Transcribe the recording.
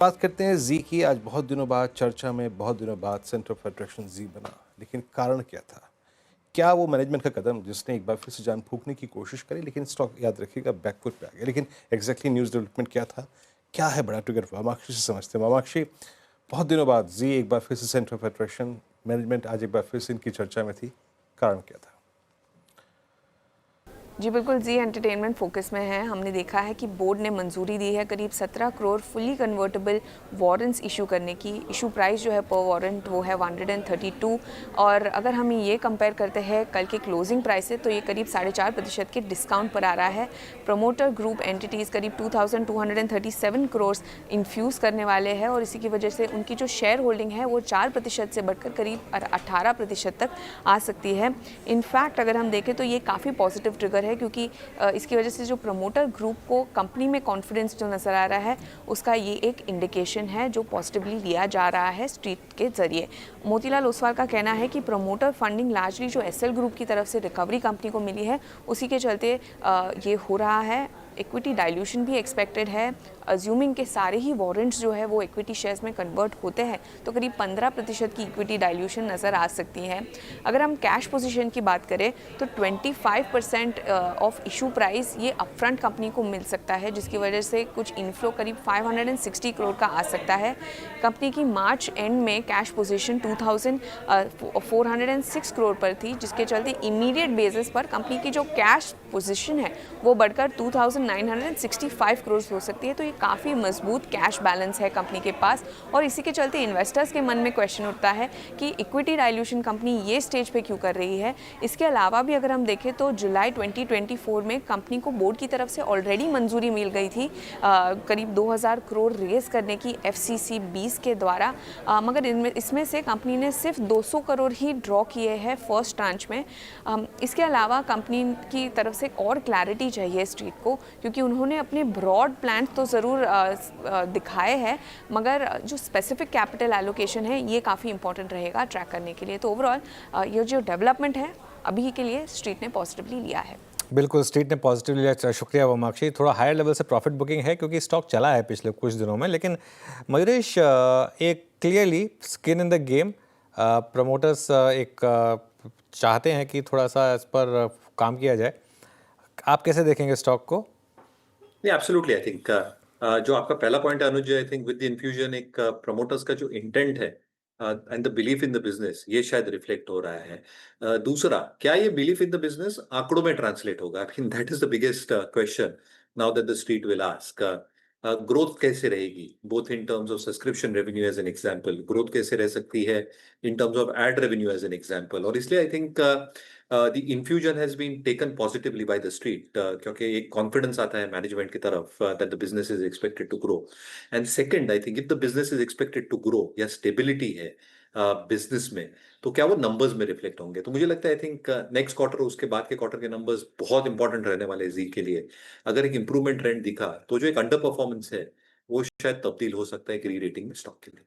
बात करते हैं जी की। आज बहुत दिनों बाद चर्चा में, बहुत दिनों बाद सेंटर ऑफ अट्रैक्शन जी बना, लेकिन कारण क्या था? क्या वो मैनेजमेंट का कदम जिसने एक बार फिर से जान फूंकने की कोशिश करी, लेकिन स्टॉक याद रखिएगा बैकफुट पे आ गया। लेकिन एग्जैक्टली न्यूज़ डेवलपमेंट क्या था? क्या है बड़ा ट्रिगर? मामाक्षी से समझते हैं। मामाक्षी, बहुत दिनों बाद जी एक बार फिर से सेंटर ऑफ अट्रैक्शन, मैनेजमेंट आज एक बार फिर से इनकी चर्चा में थी, कारण क्या था? जी बिल्कुल, जी एंटरटेनमेंट फोकस में है। हमने देखा है कि बोर्ड ने मंजूरी दी है करीब 17 crore fully convertible warrants issue करने की। इशू प्राइस जो है पर वारंट वो है 132, और अगर हम ये कंपेयर करते हैं कल के क्लोजिंग प्राइस से तो ये करीब 4.5% के डिस्काउंट पर आ रहा है। प्रमोटर ग्रुप एंटिटीज़ करीब 2237 करोड़ इन्फ्यूज़ करने वाले हैं, और इसी की वजह से उनकी जो शेयर होल्डिंग है वो 4% से बढ़कर करीब 18% तक आ सकती है। इनफैक्ट अगर हम देखें तो ये काफ़ी पॉजिटिव ट्रिगर है, क्योंकि इसकी वजह से जो प्रमोटर ग्रुप को कंपनी में कॉन्फिडेंस जो नज़र आ रहा है उसका ये एक इंडिकेशन है जो पॉजिटिवली लिया जा रहा है स्ट्रीट के जरिए। मोतीलाल ओसवाल का कहना है कि प्रमोटर फंडिंग लार्जली जो एसएल ग्रुप की तरफ से रिकवरी कंपनी को मिली है उसी के चलते ये हो रहा है। इक्विटी डाइल्यूशन भी एक्सपेक्टेड है। अज्यूमिंग के सारे ही वारंट्स जो है वो इक्विटी शेयर्स में कन्वर्ट होते हैं तो करीब 15% की इक्विटी डाइल्यूशन नज़र आ सकती है। अगर हम कैश पोजीशन की बात करें तो 25% ऑफ इशू प्राइस ये अपफ्रंट कंपनी को मिल सकता है, जिसकी वजह से कुछ इनफ्लो करीब 560 करोड़ का आ सकता है। कंपनी की मार्च एंड में कैश पोजीशन 2406 करोड़ पर थी, जिसके चलते इमीडिएट बेसिस पर कंपनी की जो कैश पोजीशन है वो बढ़कर 2965 करोड़ हो सकती है। तो ये काफ़ी मजबूत कैश बैलेंस है कंपनी के पास, और इसी के चलते इन्वेस्टर्स के मन में क्वेश्चन उठता है कि इक्विटी डाइल्यूशन कंपनी ये स्टेज पे क्यों कर रही है। इसके अलावा भी अगर हम देखें तो जुलाई 2024 में कंपनी को बोर्ड की तरफ से ऑलरेडी मंजूरी मिल गई थी करीब 2000 करोड़ रेज करने की एफसीसी 20 के द्वारा, मगर इसमें से कंपनी ने सिर्फ 200 करोड़ ही ड्रॉ किए हैं फर्स्ट ट्रांच में। इसके अलावा कंपनी की तरफ से और क्लैरिटी चाहिए स्ट्रीट को, क्योंकि उन्होंने अपने ब्रॉड प्लान तो ज़रूर दिखाए हैं, मगर जो स्पेसिफिक कैपिटल एलोकेशन है ये काफ़ी इंपॉर्टेंट रहेगा ट्रैक करने के लिए। तो ओवरऑल ये जो डेवलपमेंट है अभी के लिए स्ट्रीट ने पॉजिटिवली लिया है। बिल्कुल, स्ट्रीट ने पॉजिटिव लिया। शुक्रिया वमाक्षी। थोड़ा हायर लेवल से प्रॉफिट बुकिंग है क्योंकि स्टॉक चला है पिछले कुछ दिनों में, लेकिन मयूरेश, एक clearly skin in the game, promoters एक चाहते हैं कि थोड़ा सा इस पर काम किया जाए। आप कैसे देखेंगे स्टॉक को? नहीं, एब्सोल्युटली। आई थिंक जो आपका पहला पॉइंट है Anuj, I think with the infusion एक प्रमोटर्स का जो इंटेंट है and the belief in the business, ये शायद रिफ्लेक्ट हो रहा है। दूसरा, क्या ये बिलीफ इन द बिजनेस आंकड़ों में ट्रांसलेट होगा? I mean that is the biggest question now that the street will ask. Growth कैसे रहेगी, both in terms of subscription revenue as an example, growth कैसे रह सकती है in terms of ad revenue as an example. और इसलिए I think the infusion has been taken positively by the street, क्योंकि एक कॉन्फिडेंस आता है मैनेजमेंट की तरफ that the business is expected to grow. And second, I think if the business is expected to grow या stability है business में, तो क्या वो नंबर्स में रिफ्लेक्ट होंगे? तो मुझे लगता है आई थिंक नेक्स्ट क्वार्टर, उसके बाद के क्वार्टर के नंबर्स बहुत इंपॉर्टेंट रहने वाले जी के लिए। अगर एक इंप्रूवमेंट ट्रेंड दिखा तो जो एक अंडर परफॉर्मेंस है वो शायद तब्दील हो सकता है एक री रेटिंग में स्टॉक के लिए।